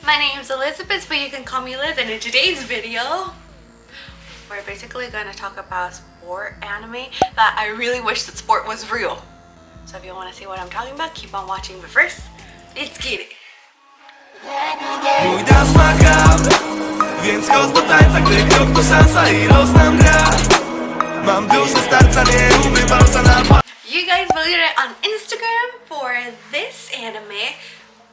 My name's Elizabeth, but you can call me Liz, and in today's video, we're basically gonna talk about sport anime that I really wish that sport was real. So if you want to see what I'm talking about, keep on watching, but first, let's get it. Mój dan smakał, więc chodź do tańca, gdy krok to szansa i roznam gra. Mam duszę starca, nie lubię walca na... You guys voted it on Instagram for this anime,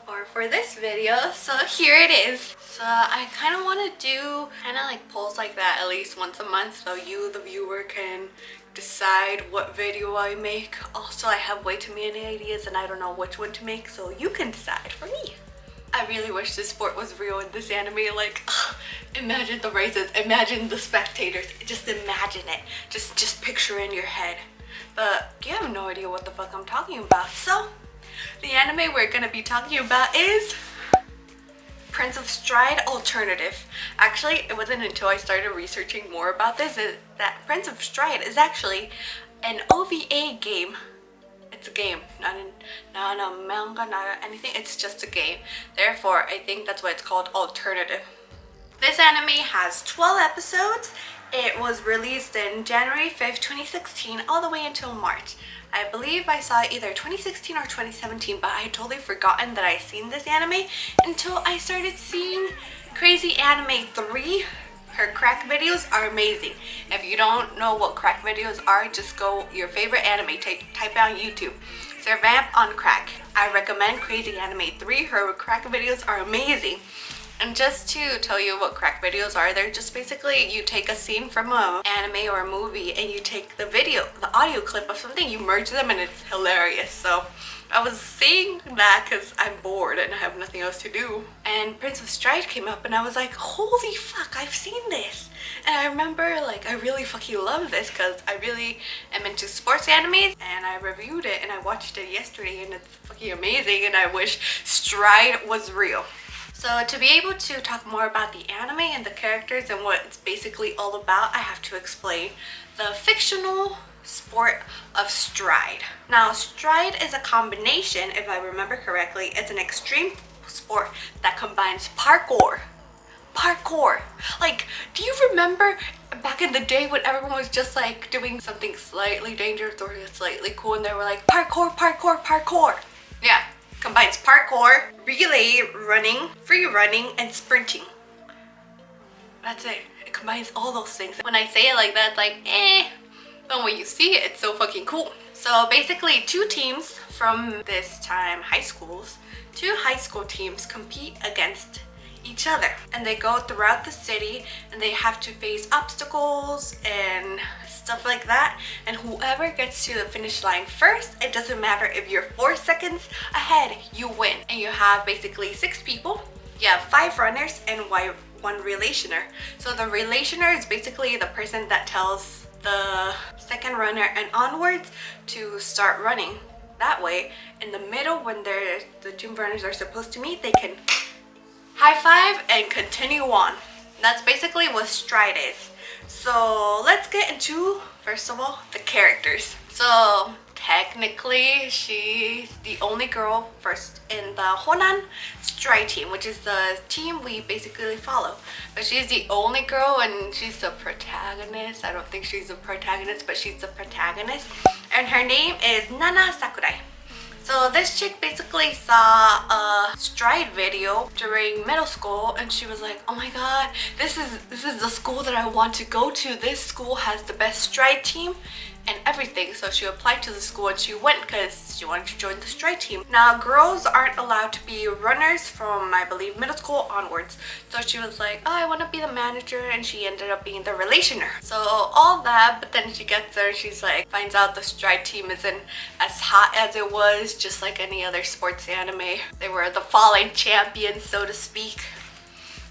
or for this video, so here it is. So I kind of want to do kind of like polls like that at least once a month, so you, the viewer, can decide what video I make. Also, I have way too many ideas and I don't know which one to make, so you can decide for me. I really wish this sport was real in this anime. Like, imagine the races, imagine the spectators, just imagine it. Just picture in your head. But you have no idea what the fuck I'm talking about. So, the anime we're gonna be talking about is Prince of Stride Alternative. Actually, it wasn't until I started researching more about this that Prince of Stride is actually an OVA game. It's a game, not a manga, not anything. It's just a game. Therefore, I think that's why it's called alternative. This anime has 12 episodes. It was released in January 5th, 2016, all the way until March. I believe I saw it either 2016 or 2017, but I had totally forgotten that I seen this anime until I started seeing Crazy Anime 3. Her crack videos are amazing. If you don't know what crack videos are, just go your favorite anime, type it on YouTube. Sir Vamp on crack. I recommend Crazy Anime 3. Her crack videos are amazing. And just to tell you what crack videos are, they're just basically you take a scene from an anime or a movie and you take the audio clip of something, you merge them, and it's hilarious. So I was seeing that because I'm bored and I have nothing else to do. And Prince of Stride came up and I was like, holy fuck, I've seen this. And I remember like I really fucking love this because I really am into sports animes, and I reviewed it and I watched it yesterday and it's fucking amazing, and I wish Stride was real. So to be able to talk more about the anime and the characters and what it's basically all about, I have to explain the fictional sport of stride. Now, stride is a combination, if I remember correctly, it's an extreme sport that combines parkour. Like, do you remember back in the day when everyone was just like doing something slightly dangerous or slightly cool and they were like parkour? Yeah. Combines parkour, relay running, free running, and sprinting. That's it. It combines all those things. When I say it like that, it's like, eh. But when you see it, it's so fucking cool. So basically, two teams from this time, two high school teams compete against each other. And they go throughout the city and they have to face obstacles and stuff like that, and whoever gets to the finish line first, it doesn't matter if you're 4 seconds ahead, you win. And you have basically 6 people. You have 5 runners and 1 relationer. So the relationer is basically the person that tells the second runner and onwards to start running. That way, in the middle, when the 2 runners are supposed to meet, they can high five and continue on. That's basically what stride is. So let's get into, first of all, the characters. So technically she's the only girl first in the Honan stride team, which is the team we basically follow. But she's the only girl and she's the protagonist. I don't think she's the protagonist, but she's the protagonist. And her name is Nana Sakurai. So this chick basically saw a stride video during middle school and she was like, oh my god, this is the school that I want to go to. This school has the best stride team and everything. So she applied to the school and she went because she wanted to join the stride team. Now, girls aren't allowed to be runners from, I believe, middle school onwards. So she was like, oh, I want to be the manager, and she ended up being the relationer. So all that, but then she gets there and she's like, finds out the stride team isn't as hot as it was, just like any other sports anime. They were the fallen champions, so to speak.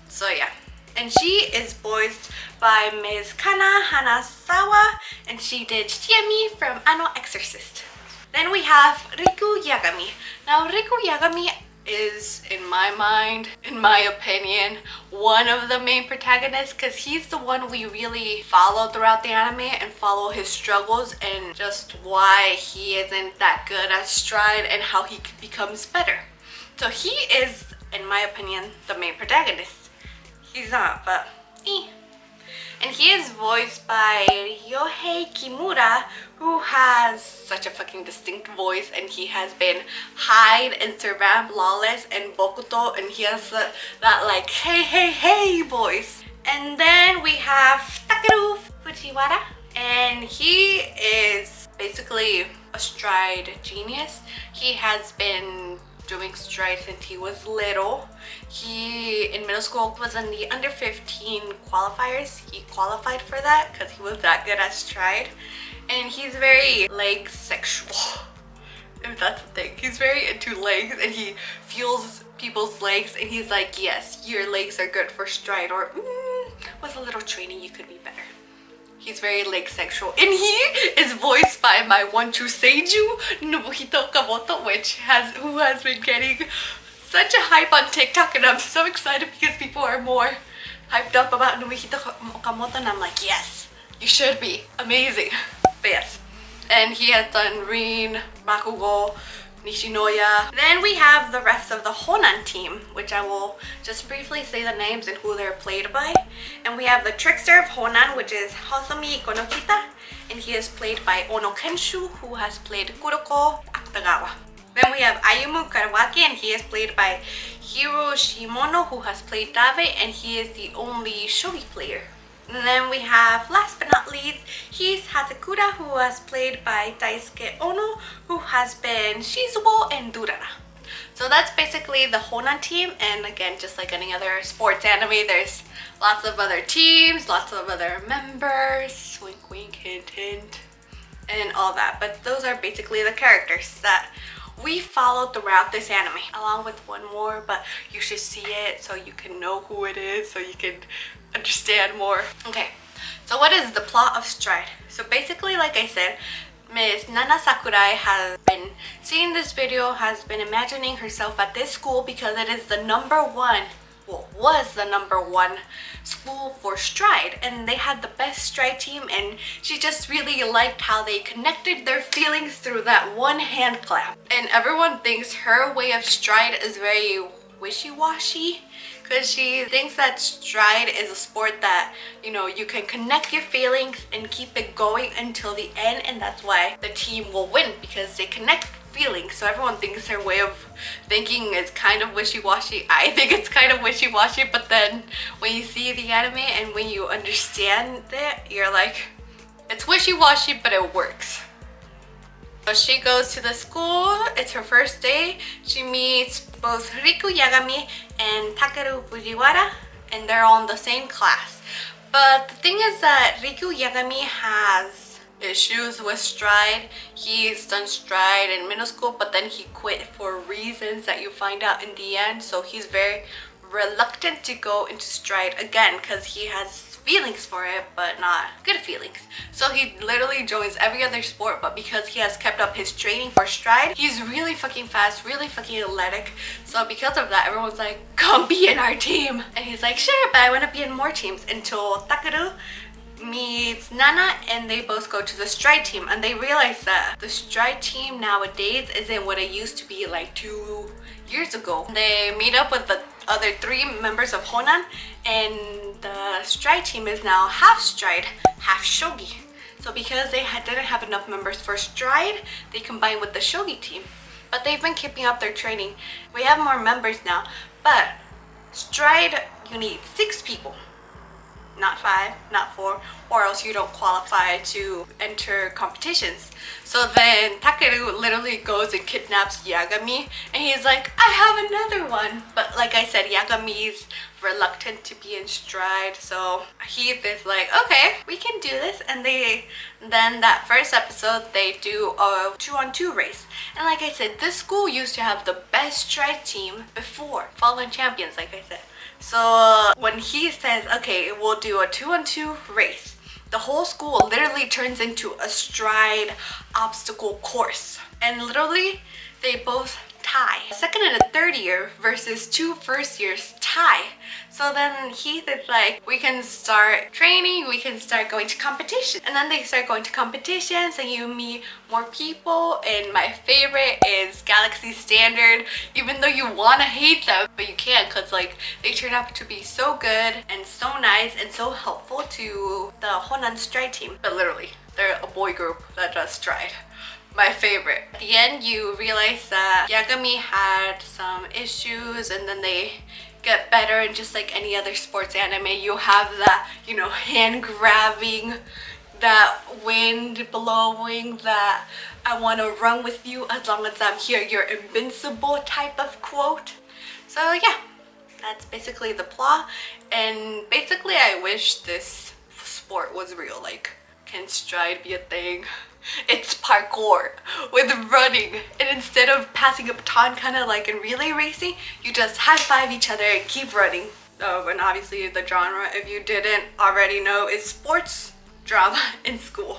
So yeah. And she is voiced by Ms. Kana Hanazawa, and she did Shiemi from Ano Exorcist. Then we have Riku Yagami. Now, Riku Yagami is, in my mind, in my opinion, one of the main protagonists, because he's the one we really follow throughout the anime and follow his struggles and just why he isn't that good at stride and how he becomes better. So he is in my opinion, the main protagonist. He's not, but and he is voiced by Yohei Kimura, who has such a fucking distinct voice, and he has been Hyde and Survived Lawless and Bokuto, and he has that like hey voice. And then we have Takeru Fujiwara, and he is basically a stride genius. He has been doing stride since he was little. He in middle school was in the under 15 qualifiers. He qualified for that because he was that good at stride, and he's very leg sexual, if that's the thing. He's very into legs, and he feels people's legs, and he's like, yes, your legs are good for stride, or with a little training you could be better. He's very leg sexual, and he is voiced by my one true seiju, Nobuhito Kamoto, who has been getting such a hype on TikTok, and I'm so excited because people are more hyped up about Nobuhito Kamoto, and I'm like, yes, you should be. Amazing. But yes, and he has done Rin, Bakugo, Nishinoya. Then we have the rest of the Honan team, which I will just briefly say the names and who they're played by. And we have the trickster of Honan, which is Hosumi Ikonokita, and he is played by Ono Kenshu, who has played Kuroko Akutagawa. Then we have Ayumu Karawaki, and he is played by Hiro Shimono, who has played Dabe, and he is the only shogi player. And then we have, last but not least, he's Hatakura, who has played by Daisuke Ono, who has been Shizuo and Durara. So that's basically the Honan team, and again, just like any other sports anime, there's lots of other teams, lots of other members, wink wink, hint hint, and all that. But those are basically the characters that we follow throughout this anime, along with one more, but you should see it so you can know who it is, so you can understand more. Okay, so what is the plot of Stride? So basically, like I said, Miss Nana Sakurai has been seeing this video, has been imagining herself at this school because it is the was the number one school for stride, and they had the best stride team, and she just really liked how they connected their feelings through that one hand clap. And everyone thinks her way of stride is very wishy-washy, because she thinks that stride is a sport that, you know, you can connect your feelings and keep it going until the end, and that's why the team will win, because they connect feelings. So everyone thinks her way of thinking is kind of wishy-washy. I think it's kind of wishy-washy, but then when you see the anime and when you understand it, you're like, it's wishy-washy, but it works. So she goes to the school, it's her first day. She meets both Riku Yagami and Takeru Fujiwara, and they're all in the same class. But the thing is that Riku Yagami has issues with stride. He's done stride in middle school, but then he quit for reasons that you find out in the end. So he's very reluctant to go into stride again because he has feelings for it, but not good feelings. So he literally joins every other sport, but because he has kept up his training for stride, he's really fucking fast, really fucking athletic. So because of that, everyone's like, come be in our team. And he's like, sure, but I want to be in more teams, until Takeru meets Nana, and they both go to the stride team, and they realize that the stride team nowadays isn't what it used to be like 2 years ago. They meet up with the other 3 members of Honan, and the stride team is now half stride, half shogi. So because they didn't have enough members for stride, they combined with the shogi team. But they've been keeping up their training. We have more members now, but stride, you need 6 people. Not 5, not 4, or else you don't qualify to enter competitions. So then Takeru literally goes and kidnaps Yagami, and he's like, I have another one. But like I said, Yagami's reluctant to be in stride, so he is like, okay, we can do this. And then that first episode, they do a 2-on-2 race. And like I said, this school used to have the best stride team before, fallen champions, like I said. So when he says, okay, we'll do a 2-on-2 race, the whole school literally turns into a stride obstacle course. And literally, they both tie. Second and a third year versus 2 first years tie. So then Heath is like, we can start training, we can start going to competition. And then they start going to competitions and you meet more people. And my favorite is Galaxy Standard, even though you want to hate them, but you can't because like they turn out to be so good and so nice and so helpful to the Honan Stride team. But literally, they're a boy group that does Stride. My favorite. At the end, you realize that Yagami had some issues and then they get better, and just like any other sports anime, you have that, you know, hand grabbing, that wind blowing, that I want to run with you as long as I'm here, you're invincible type of quote. So yeah, that's basically the plot. And basically I wish this sport was real. Like, can Stride be a thing? It's parkour with running, and instead of passing a baton kind of like in relay racing, you just high-five each other and keep running. And obviously the genre, if you didn't already know, is sports drama in school.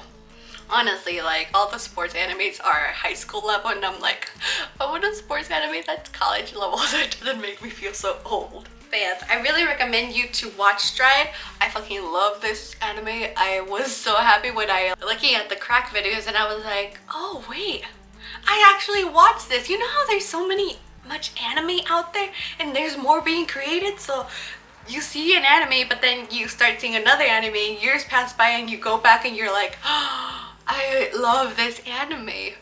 Honestly, like all the sports animes are high school level, and I'm like, I want a sports anime that's college level so it doesn't make me feel so old. But yes, I really recommend you to watch Stride. I fucking love this anime. I was so happy when I looking at the crack videos and I was like, oh wait, I actually watched this. You know how there's so much anime out there and there's more being created, so you see an anime but then you start seeing another anime, years pass by and you go back and you're like, oh, I love this anime.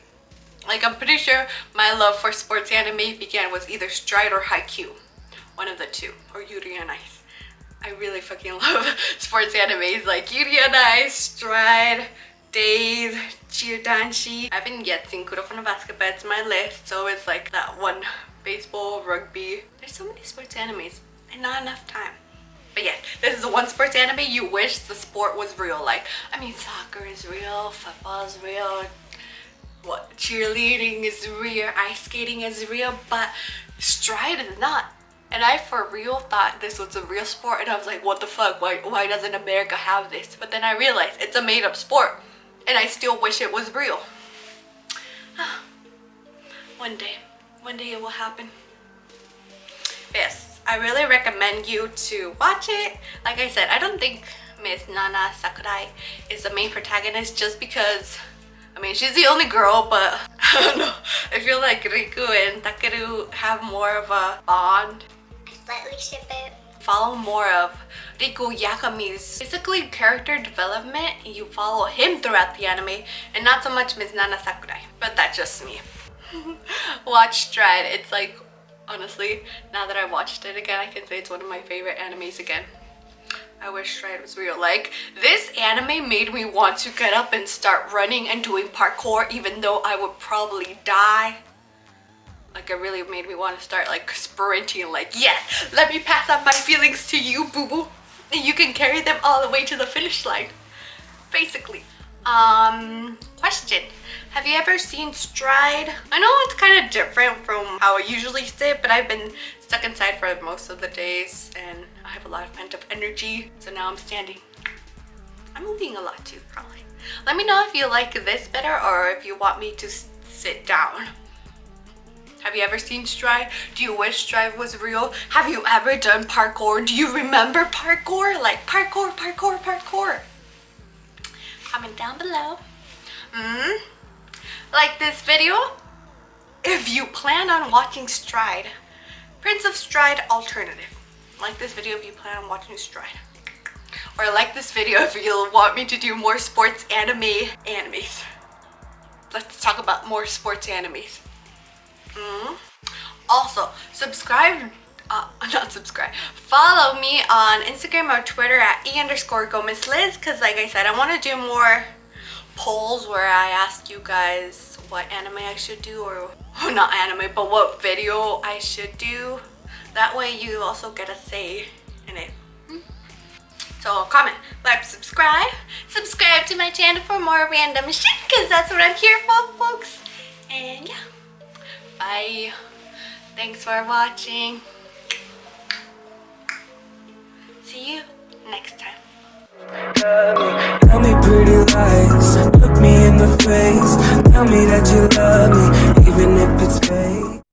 Like, I'm pretty sure my love for sports anime began with either Stride or Haikyuu. One of the two, or Yuri on Ice. I really fucking love sports animes like Yuri on Ice, Stride, Days, Chiodanshi. I haven't yet seen Kuroko no Basket, but it's my list, so it's like that one. Baseball, rugby. There's so many sports animes and not enough time. But yes, this is the one sports anime you wish the sport was real. Like, I mean, soccer is real, football is real, what, cheerleading is real, ice skating is real, but Stride is not. And I for real thought this was a real sport, and I was like, what the fuck, why doesn't America have this? But then I realized it's a made-up sport, and I still wish it was real. One day it will happen. Yes, I really recommend you to watch it. Like I said, I don't think Miss Nana Sakurai is the main protagonist just because, I mean, she's the only girl, but I don't know. I feel like Riku and Takeru have more of a bond. Slightly ship it. Follow more of Riku Yakami's basically character development. You follow him throughout the anime and not so much Miss Nana Sakurai, but that's just me. Watch Stride. It's like, honestly, now that I watched it again, I can say it's one of my favorite animes again. I wish Stride was real. Like, this anime made me want to get up and start running and doing parkour even though I would probably die. Like, it really made me want to start like sprinting, like, yes, let me pass on my feelings to you, boo-boo, and you can carry them all the way to the finish line, basically. Question, have you ever seen Stride? I know it's kind of different from how I usually sit, but I've been stuck inside for most of the days and I have a lot of pent-up energy, so now I'm standing. I'm moving a lot too, probably. Let me know if you like this better or if you want me to sit down. Have you ever seen Stride? Do you wish Stride was real? Have you ever done parkour? Do you remember parkour? Like parkour, parkour, parkour. Comment down below. Like this video? If you plan on watching Stride, Prince of Stride alternative. Like this video if you plan on watching Stride. Or like this video if you'll want me to do more sports animes. Let's talk about more sports animes. Also, follow me on Instagram or Twitter at @e_GomezLiz, because like I said, I want to do more polls where I ask you guys what anime I should do, or not anime, but what video I should do. That way you also get a say in it. So comment, like, subscribe to my channel for more random shit, because that's what I'm here for, folks. And yeah. Bye. Thanks for watching. See you next time. Tell me pretty lies, look me in the face. Tell me that you love me.